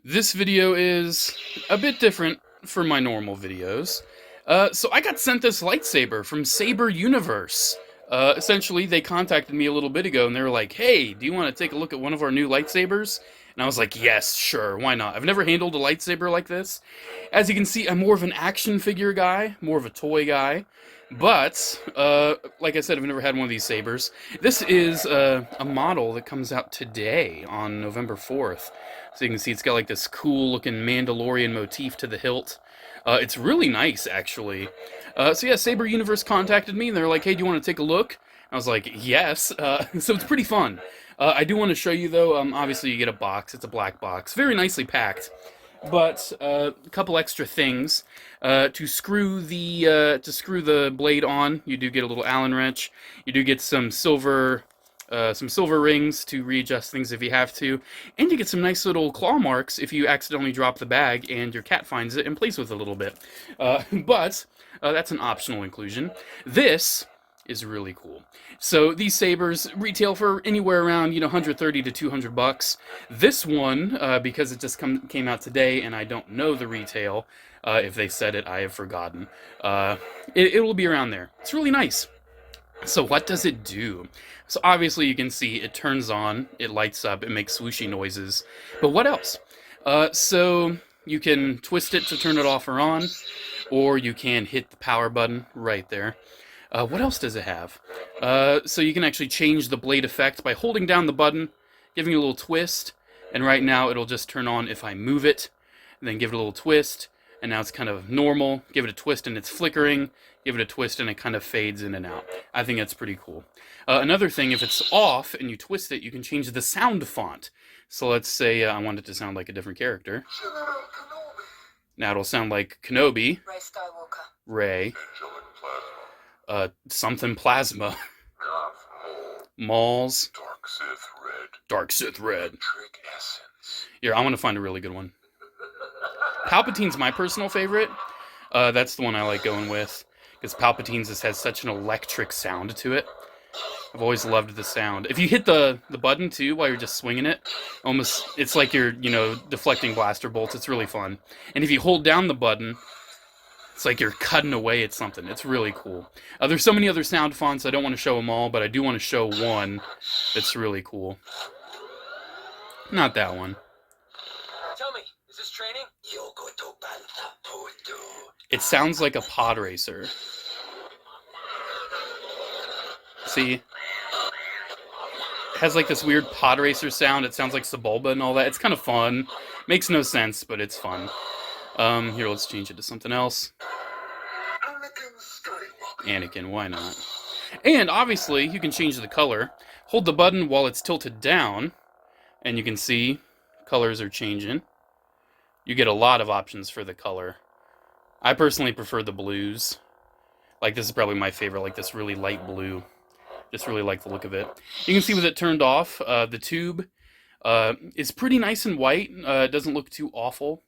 This video is a bit different from my normal videos. So I got sent this lightsaber from Saber Universe. Essentially, they contacted me a little bit ago and they were like, hey, do you want to take a look at one of our new lightsabers? And I was like, yes, sure, why not? I've never handled a lightsaber like this. As you can see, I'm more of an action figure guy, more of a toy guy. But, like I said, I've never had one of these sabers. This is a model that comes out today on November 4th. So you can see it's got like this cool looking Mandalorian motif to the hilt. It's really nice, actually. So yeah, Saber Universe contacted me and they're like, hey, do you want to take a look? I was like, yes. So it's pretty fun. I do want to show you though, obviously you get a box, it's a black box, very nicely packed. But a couple extra things. To screw the blade on, you do get a little Allen wrench. You do get some silver rings to readjust things if you have to, and you get some nice little claw marks if you accidentally drop the bag and your cat finds it and plays with it a little bit. But that's an optional inclusion. This is really cool. So these sabers retail for anywhere around 130 to 200 bucks. This one, because it just came out today and I don't know the retail, if they said it, I have forgotten. It will be around there. It's really nice. So what does it do? So obviously you can see it turns on, it lights up, it makes swooshy noises. But what else? So you can twist it to turn it off or on, or you can hit the power button right there. What else does it have? So you can actually change the blade effect by holding down the button, giving it a little twist, and right now it'll just turn on if I move it, and then give it a little twist, and now it's kind of normal. Give it a twist and it's flickering, give it a twist and it kind of fades in and out. I think that's pretty cool. Another thing, if it's off and you twist it, you can change the sound font. So let's say I want it to sound like a different character. Now it'll sound like Kenobi, Rey Skywalker, Rey, something Plasma, Mauls, Dark Sith Red. Here, I want to find a really good one. Palpatine's my personal favorite. That's the one I like going with, because Palpatine's just has such an electric sound to it. I've always loved the sound. If you hit the button too while you're just swinging it, it's like you're deflecting blaster bolts. It's really fun. And if you hold down the button, it's like you're cutting away at something. It's really cool. There's so many other sound fonts, I don't want to show them all, but I do want to show one that's really cool. Not that one. Tell me, is this training? It sounds like a pod racer. See? It has like this weird pod racer sound. It sounds like Sebulba and all that. It's kind of fun. Makes no sense, but it's fun. Here, let's change it to something else. Anakin, why not? And obviously, you can change the color. Hold the button while it's tilted down, and you can see colors are changing. You get a lot of options for the color. I personally prefer the blues. Like, this is probably my favorite, like this really light blue. Just really like the look of it. You can see with it turned off, the tube is pretty nice and white. It doesn't look too awful.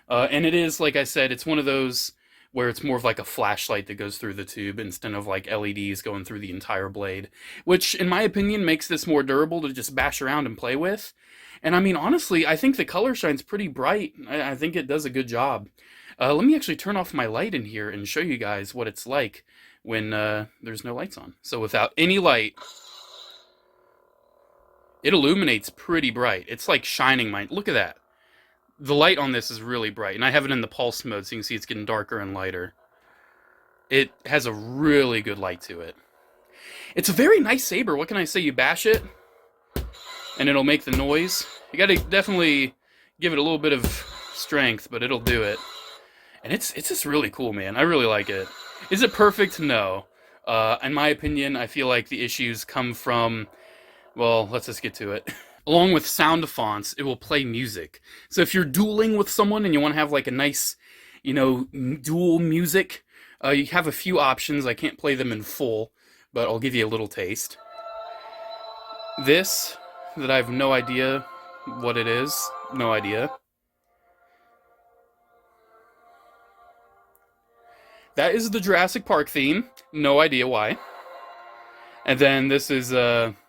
And it is, like I said, it's one of those where it's more of like a flashlight that goes through the tube instead of like LEDs going through the entire blade, which in my opinion makes this more durable to just bash around and play with. And I mean, honestly, I think the color shine's pretty bright. I think it does a good job. Let me actually turn off my light in here and show you guys what it's like when there's no lights on. So without any light, it illuminates pretty bright. It's like shining my... Look at that. The light on this is really bright, and I have it in the pulse mode, so you can see it's getting darker and lighter. It has a really good light to it. It's a very nice saber. What can I say? You bash it, and it'll make the noise. You gotta definitely give it a little bit of strength, but it'll do it. And it's just really cool, man. I really like it. Is it perfect? No. In my opinion, I feel like the issues come from... Well, let's just get to it. Along with sound fonts, it will play music. So if you're dueling with someone and you want to have like a nice, duel music, you have a few options. I can't play them in full, but I'll give you a little taste. This, that I have no idea what it is. No idea. That is the Jurassic Park theme. No idea why. And then this is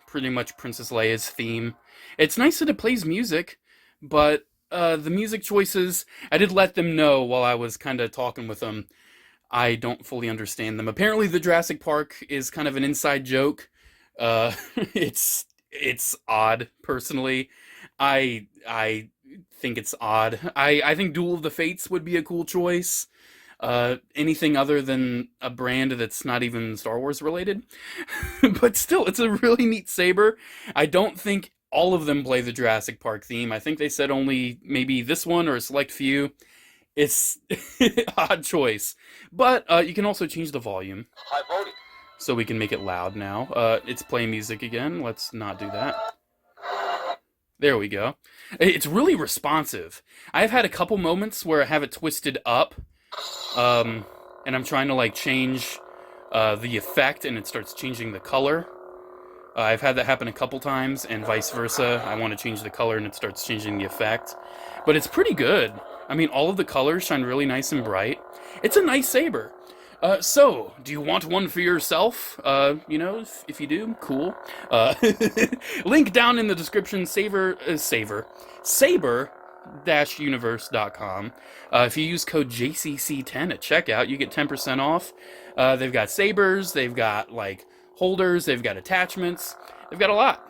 pretty much Princess Leia's theme. It's nice that it plays music, but the music choices, I did let them know while I was kind of talking with them. I don't fully understand them. Apparently, the Jurassic Park is kind of an inside joke. It's odd, personally. I think it's odd. I think Duel of the Fates would be a cool choice. Anything other than a brand that's not even Star Wars related. But still, it's a really neat saber. I don't think all of them play the Jurassic Park theme. I think they said only maybe this one or a select few. It's odd choice. But you can also change the volume. High voting. So we can make it loud now. It's playing music again. Let's not do that. There we go. It's really responsive. I've had a couple moments where I have it twisted up, and I'm trying to like change the effect, and it starts changing the color. I've had that happen a couple times, and vice versa. I want to change the color, and it starts changing the effect. But it's pretty good. I mean, all of the colors shine really nice and bright. It's a nice saber. So, do you want one for yourself? You know, if you do, cool. Link down in the description, saber-universe.com. If you use code JCC10 at checkout, you get 10% off. They've got sabers, they've got, like, holders, they've got attachments. They've got a lot.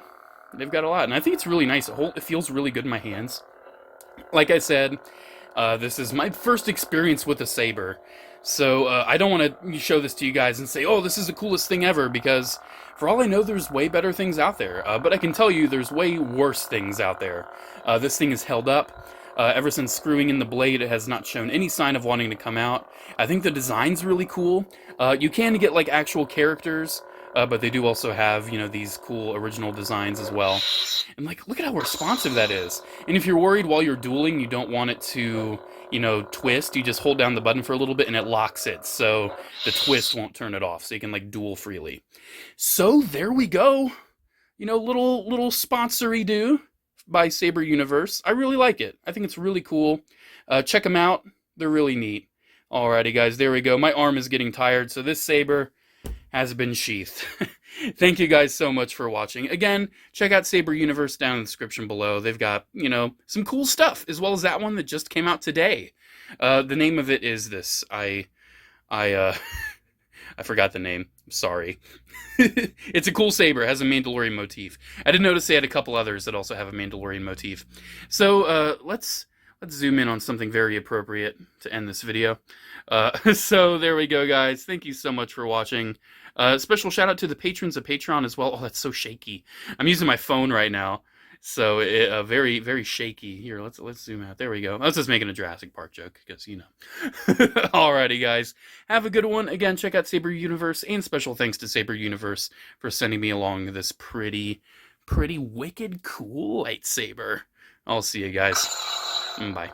And I think it's really nice. It feels really good in my hands. Like I said, this is my first experience with a saber. So I don't want to show this to you guys and say, oh, this is the coolest thing ever, because for all I know, there's way better things out there. But I can tell you there's way worse things out there. This thing is held up. Ever since screwing in the blade, it has not shown any sign of wanting to come out. I think the design's really cool. You can get like actual characters, but they do also have, you know, these cool original designs as well. And like, look at how responsive that is. And if you're worried while you're dueling, you don't want it to, you know, twist, you just hold down the button for a little bit and it locks it, so the twist won't turn it off, so you can like duel freely. So there we go. You know, little sponsory do by Saber Universe. I really like it. I think it's really cool. Check them out. They're really neat. Alrighty, guys, there we go. My arm is getting tired, so this saber has been sheathed. Thank you guys so much for watching. Again, check out Saber Universe down in the description below. They've got, you know, some cool stuff, as well as that one that just came out today. The name of it is this. I forgot the name. Sorry. It's a cool saber. It has a Mandalorian motif. I did notice they had a couple others that also have a Mandalorian motif. So, let's zoom in on something very appropriate to end this video. So there we go, guys. Thank you so much for watching. Special shout out to the patrons of Patreon as well. Oh, that's so shaky. I'm using my phone right now, so very, very shaky. Here, let's zoom out. There we go. I was just making a Jurassic Park joke, because, you know. Alrighty, guys. Have a good one. Again, check out Saber Universe, and special thanks to Saber Universe for sending me along this pretty wicked cool lightsaber. I'll see you guys. Bye.